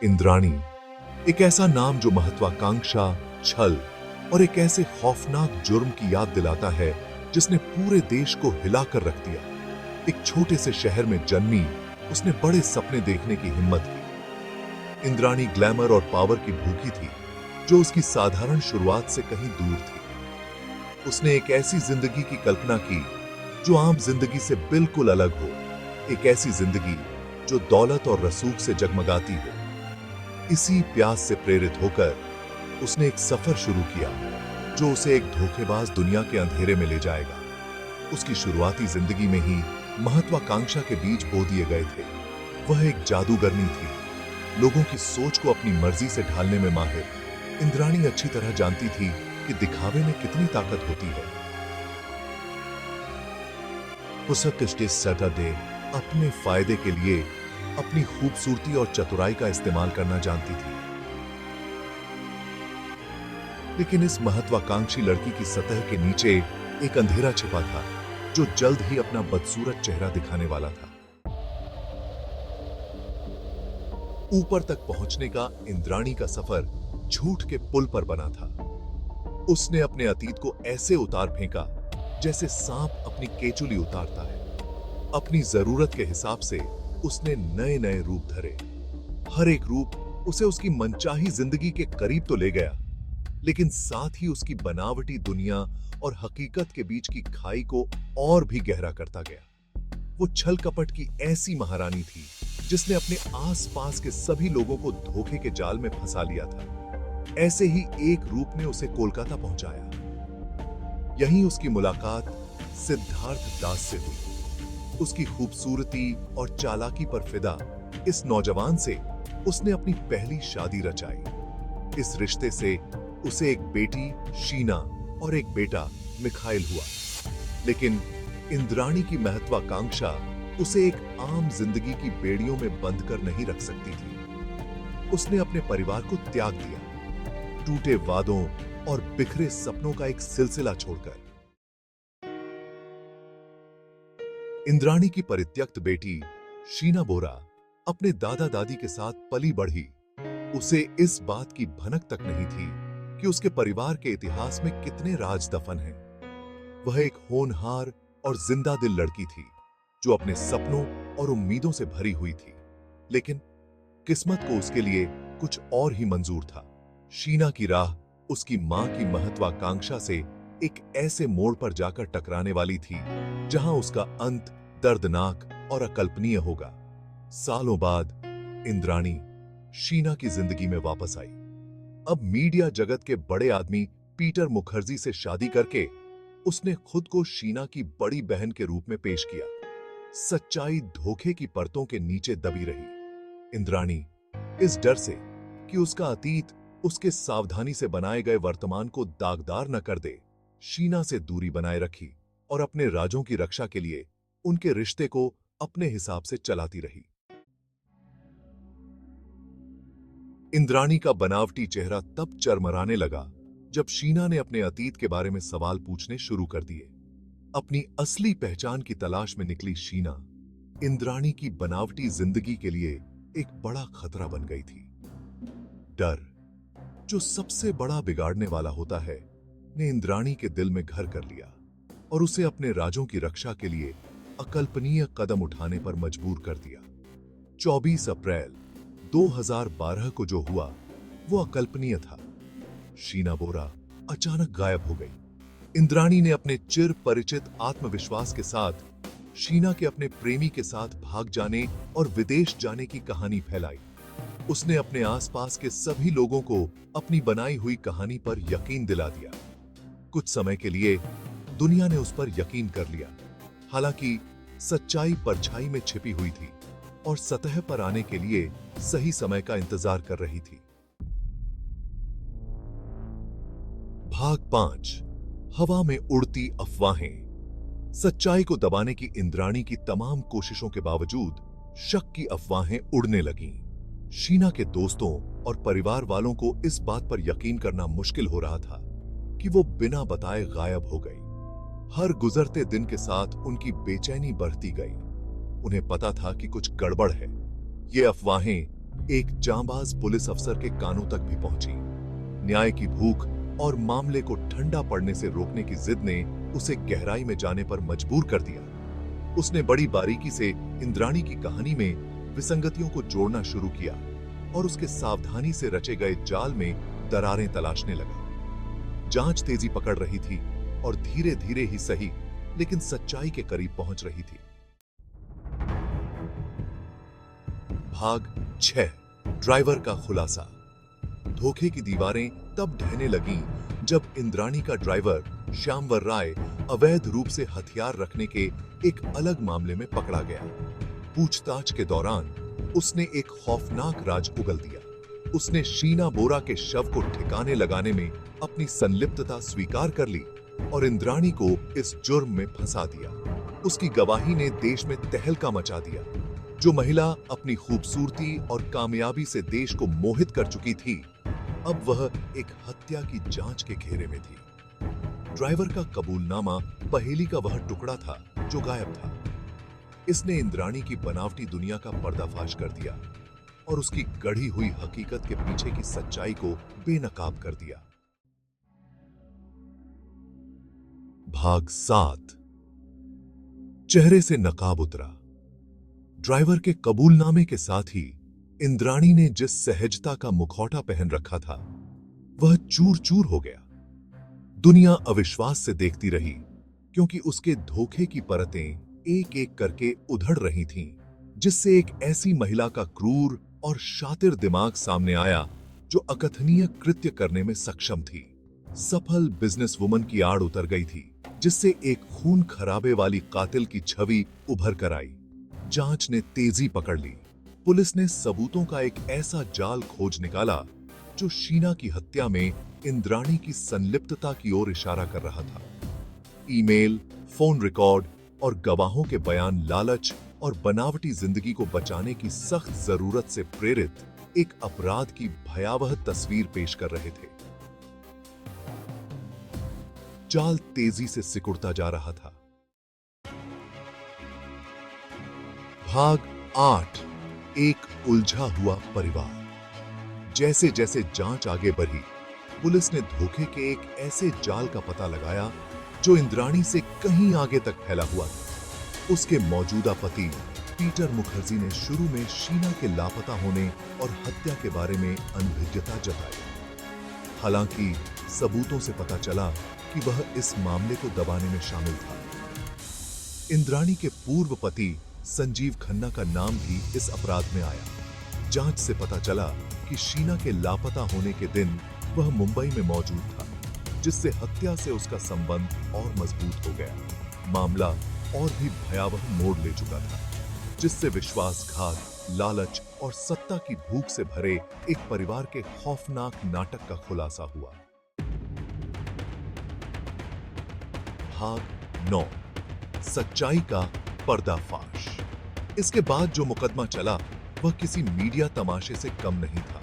इंद्राणी एक ऐसा नाम जो महत्वाकांक्षा, छल और एक ऐसे खौफनाक जुर्म की याद दिलाता है जिसने पूरे देश को हिलाकर रख दिया। एक छोटे से शहर में जन्मी, उसने बड़े सपने देखने की हिम्मत की। इंद्राणी ग्लैमर और पावर की भूखी थी जो उसकी साधारण शुरुआत से कहीं दूर थी। उसने एक ऐसी जिंदगी की कल्पना की जो आम जिंदगी से बिल्कुल अलग हो, एक ऐसी जिंदगी जो दौलत और रसूख से जगमगाती हो। इसी प्यास से प्रेरित होकर उसने एक सफर शुरू किया जो उसे एक धोखेबाज दुनिया के अंधेरे में ले जाएगा। उसकी शुरुआती जिंदगी में ही महत्वाकांक्षा के बीज बो दिए गए थे। वह एक जादूगरनी थी, लोगों की सोच को अपनी मर्जी से ढालने में माहिर। इंद्राणी अच्छी तरह जानती थी कि दिखावे में कितनी ताकत होती है। पुसक सैटरडे अपने फायदे के लिए अपनी खूबसूरती और चतुराई का इस्तेमाल करना जानती थी, लेकिन इस महत्वाकांक्षी लड़की की सतह के नीचे एक अंधेरा छिपा था जो जल्द ही अपना बदसूरत चेहरा दिखाने वाला था। ऊपर तक पहुंचने का इंद्राणी का सफर झूठ के पुल पर बना था। उसने अपने अतीत को ऐसे उतार फेंका जैसे सांप अपनी केचुली उतारता है। अपनी जरूरत के हिसाब से उसने नए नए रूप धरे। हर एक रूप उसे उसकी मनचाही जिंदगी के करीब तो ले गया, लेकिन साथ ही उसकी बनावटी दुनिया और हकीकत के बीच की खाई को और भी गहरा करता गया। वो छल कपट की ऐसी महारानी थी जिसने अपने आसपास के सभी लोगों को धोखे के जाल में फंसा लिया था। ऐसे ही एक रूप ने उसे कोलकाता पहुंचाया। यहीं उसकी मुलाकात सिद्धार्थ दास से हुई। उसकी खूबसूरती और चालाकी पर फिदा इस नौजवान से उसने अपनी पहली शादी रचाई। इस रिश्ते से उसे एक बेटी शीना और एक बेटा मिखाइल हुआ, लेकिन इंद्राणी की महत्वाकांक्षा उसे एक आम जिंदगी की बेड़ियों में बंद कर नहीं रख सकती थी। उसने अपने परिवार को त्याग दिया, टूटे वादों और बिखरे सपनों का एक सिलसिला छोड़कर। इंद्राणी की परित्यक्त बेटी शीना बोरा अपने दादा दादी के साथ पली बढ़ी। उसे इस बात की भनक तक नहीं थी कि उसके परिवार के इतिहास में कितने राज दफन हैं। वह एक होनहार और जिंदा दिल लड़की थी जो अपने सपनों और उम्मीदों से भरी हुई थी, लेकिन किस्मत को उसके लिए कुछ और ही मंजूर था। शीना की राह उसकी मां की महत्वाकांक्षा से एक ऐसे मोड़ पर जाकर टकराने वाली थी जहां उसका अंत दर्दनाक और अकल्पनीय होगा। सालों बाद इंद्राणी शीना की जिंदगी में वापस आई। अब मीडिया जगत के बड़े आदमी पीटर मुखर्जी से शादी करके उसने खुद को शीना की बड़ी बहन के रूप में पेश किया। सच्चाई धोखे की परतों के नीचे दबी रही। इंद्राणी इस डर से कि उसका अतीत उसके सावधानी से बनाए गए वर्तमान को दागदार न कर दे, शीना से दूरी बनाए रखी और अपने राजों की रक्षा के लिए उनके रिश्ते को अपने हिसाब से चलाती रही। इंद्राणी का बनावटी चेहरा तब चरमराने लगा जब शीना ने अपने अतीत के बारे में सवाल पूछने शुरू कर दिए। अपनी असली पहचान की तलाश में निकली शीना इंद्राणी की बनावटी जिंदगी के लिए एक बड़ा खतरा बन गई थी। डर, जो सबसे बड़ा बिगाड़ने वाला होता है, ने इंद्राणी के दिल में घर कर लिया और उसे अपने राजों की रक्षा के लिए अकल्पनीय कदम उठाने पर मजबूर कर दिया। 24 अप्रैल 2012 को जो हुआ वो अकल्पनीय था। शीना बोरा अचानक गायब हो गई। इंद्राणी ने अपने चिर परिचित आत्मविश्वास के साथ शीना के अपने प्रेमी के साथ भाग जाने और विदेश जाने की कहानी फैलाई। उसने अपने आसपास के सभी लोगों को अपनी बनाई हुई कहानी पर यकीन दिला दिया। कुछ समय के लिए दुनिया ने उस पर यकीन कर लिया, हालांकि सच्चाई परछाई में छिपी हुई थी और सतह पर आने के लिए सही समय का इंतजार कर रही थी। भाग 5, हवा में उड़ती अफवाहें। सच्चाई को दबाने की इंद्राणी की तमाम कोशिशों के बावजूद शक की अफवाहें उड़ने लगीं। शीना के दोस्तों और परिवार वालों को इस बात पर यकीन करना मुश्किल हो रहा था कि वो बिना बताए गायब हो गई। हर गुजरते दिन के साथ उनकी बेचैनी बढ़ती गई। उन्हें पता था कि कुछ गड़बड़ है। ये अफवाहें एक जांबाज पुलिस अफसर के कानों तक भी पहुंची। न्याय की भूख और मामले को ठंडा पड़ने से रोकने की जिद ने उसे गहराई में जाने पर मजबूर कर दिया। उसने बड़ी बारीकी से इंद्राणी की कहानी में विसंगतियों को जोड़ना शुरू किया और उसके सावधानी से रचे गए जाल में दरारें तलाशने लगा। जांच तेजी पकड़ रही थी और धीरे धीरे ही सही लेकिन सच्चाई के करीब पहुंच रही थी। भाग 6 ड्राइवर का खुलासा। धोखे की दीवारें तब ढहने लगीं जब इंद्राणी का ड्राइवर श्यामवर राय अवैध रूप से हथियार रखने के एक अलग मामले में पकड़ा गया। पूछताछ के दौरान उसने एक खौफनाक राज उगल दिया। उसने शीना बोरा के शव को ठिकाने लगाने में अपनी संलिप्तता स्वीकार कर ली और इंद्राणी को इस जुर्म में फंसा दिया। उसकी गवाही ने देश में तहलका मचा दिया। जो महिला अपनी खूबसूरती और कामयाबी से देश को मोहित कर चुकी थी, अब वह एक हत्या की जांच के घेरे में थी। ड्राइवर का कबूलनामा पहेली का वह टुकड़ा था जो गायब था। इसने इंद्राणी की बनावटी दुनिया का पर्दाफाश कर दिया और उसकी गढ़ी हुई हकीकत के पीछे की सच्चाई को बेनकाब कर दिया। भाग 7 चेहरे से नकाब उतरा। ड्राइवर के कबूलनामे के साथ ही इंद्राणी ने जिस सहजता का मुखौटा पहन रखा था वह चूर चूर हो गया। दुनिया अविश्वास से देखती रही क्योंकि उसके धोखे की परतें एक एक करके उधड़ रही थीं, जिससे एक ऐसी महिला का क्रूर और शातिर दिमाग सामने आया जो अकथनीय कृत्य करने में सक्षम थी। सफल बिजनेस वुमन की आड़ उतर गई थी जिससे एक खून खराबे वाली कातिल की छवि उभर कर आई। जांच ने तेजी पकड़ ली। पुलिस ने सबूतों का एक ऐसा जाल खोज निकाला जो शीना की हत्या में इंद्राणी की संलिप्तता की ओर इशारा कर रहा था। ईमेल, फोन रिकॉर्ड और गवाहों के बयान लालच और बनावटी जिंदगी को बचाने की सख्त जरूरत से प्रेरित एक अपराध की भयावह तस्वीर पेश कर रहे थे। जाल तेजी से सिकुड़ता जा रहा था। भाग 8 एक उलझा हुआ परिवार। जैसे जैसे जांच आगे बढ़ी, पुलिस ने धोखे के एक ऐसे जाल का पता लगाया जो इंद्राणी से कहीं आगे तक फैला हुआ था। उसके मौजूदा पति पीटर मुखर्जी ने शुरू में शीना के लापता होने और हत्या के बारे में अनभिज्ञता जताई। हालांकि सबूतों से पता चला कि वह इस मामले को दबाने में शामिल था। इंद्राणी के पूर्व पति संजीव खन्ना का नाम भी इस अपराध में आया। जांच से पता चला कि शीना के लापता होने के दिन वह मुंबई में मौजूद था, जिससे हत्या से उसका संबंध और मजबूत हो गया। मामला और भी भयावह मोड़ ले चुका था, जिससे विश्वासघात, लालच और सत्ता की भूख से भरे एक परिवार के खौफनाक नाटक का खुलासा हुआ। भाग 9 सच्चाई का पर्दाफाश। इसके बाद जो मुकदमा चला वह किसी मीडिया तमाशे से कम नहीं था।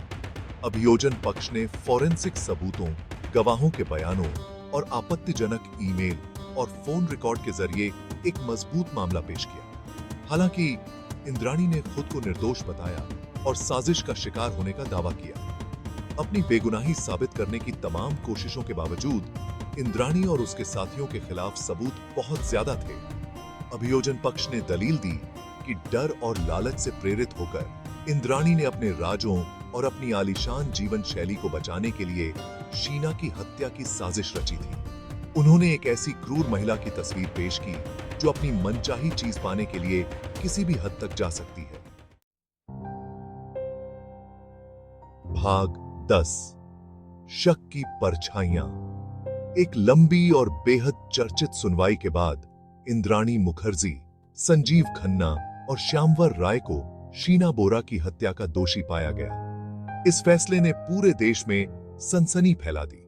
अभियोजन पक्ष ने फोरेंसिक सबूतों, गवाहों के बयानों और आपत्तिजनक ईमेल और फोन रिकॉर्ड के जरिए एक मजबूत मामला पेश किया। हालांकि इंद्राणी ने खुद को निर्दोष बताया और साजिश का शिकार होने का दावा किया। अपनी बेगुनाही साबित करने की तमाम कोशिशों के बावजूद इंद्राणी और उसके साथियों के खिलाफ सबूत बहुत ज्यादा थे। अभियोजन पक्ष ने दलील दी कि डर और लालच से प्रेरित होकर इंद्राणी ने अपने राजों और अपनी आलीशान जीवन शैली को बचाने के लिए शीना की हत्या की साजिश रची थी। उन्होंने एक ऐसी क्रूर महिला की तस्वीर पेश की जो अपनी मनचाही चीज पाने के लिए किसी भी हद तक जा सकती है। भाग 10 शक की परछाइयां। एक लंबी और बेहद चर्चित सुनवाई के बाद इंद्राणी मुखर्जी, संजीव खन्ना और श्यामवर राय को शीना बोरा की हत्या का दोषी पाया गया। इस फैसले ने पूरे देश में सनसनी फैला दी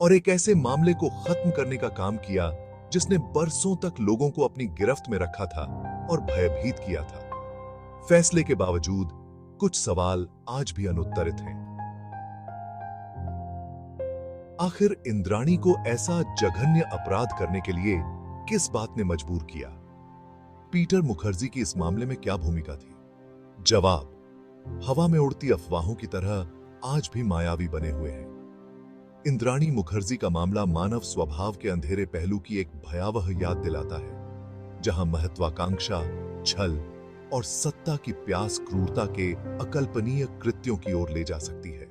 और एक ऐसे मामले को खत्म करने का काम किया जिसने बरसों तक लोगों को अपनी गिरफ्त में रखा था और भयभीत किया था। फैसले के बावजूद कुछ सवाल आज भी अनुत्तरित हैं। आखिर इंद्राणी को ऐसा जघन्य अपराध करने के लिए किस बात ने मजबूर किया? पीटर मुखर्जी की इस मामले में क्या भूमिका थी? जवाब हवा में उड़ती अफवाहों की तरह आज भी मायावी बने हुए हैं। इंद्राणी मुखर्जी का मामला मानव स्वभाव के अंधेरे पहलू की एक भयावह याद दिलाता है, जहां महत्वाकांक्षा, छल और सत्ता की प्यास क्रूरता के अकल्पनीय कृत्यों की ओर ले जा सकती है।